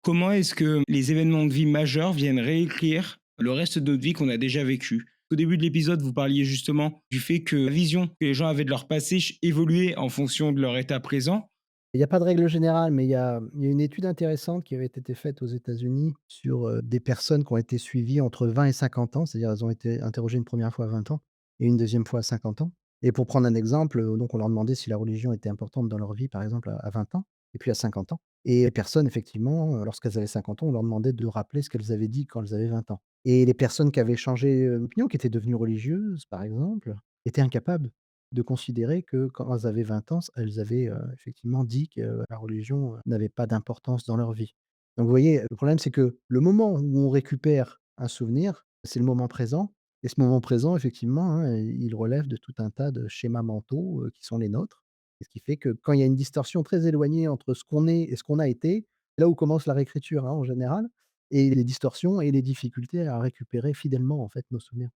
Comment est-ce que les événements de vie majeurs viennent réécrire le reste de notre vie qu'on a déjà vécu? Au début de l'épisode, vous parliez justement du fait que la vision que les gens avaient de leur passé évoluait en fonction de leur état présent. Il y a pas de règle générale, mais il y a une étude intéressante qui avait été faite aux États-Unis sur, des personnes qui ont été suivies entre 20 et 50 ans, c'est-à-dire elles ont été interrogées une première fois à 20 ans et une deuxième fois à 50 ans. Et pour prendre un exemple, donc on leur demandait si la religion était importante dans leur vie, par exemple à 20 ans et puis à 50 ans. Et les personnes effectivement, lorsqu'elles avaient 50 ans, on leur demandait de rappeler ce qu'elles avaient dit quand elles avaient 20 ans. Et les personnes qui avaient changé, d'opinion, qui étaient devenues religieuses par exemple, étaient incapables de considérer que quand elles avaient 20 ans, elles avaient, effectivement dit que la religion, n'avait pas d'importance dans leur vie. Donc vous voyez, le problème c'est que le moment où on récupère un souvenir, c'est le moment présent et ce moment présent effectivement, hein, il relève de tout un tas de schémas mentaux, qui sont les nôtres et ce qui fait que quand il y a une distorsion très éloignée entre ce qu'on est et ce qu'on a été, là où commence la réécriture, hein, en général et les distorsions et les difficultés à récupérer fidèlement, en fait, nos souvenirs.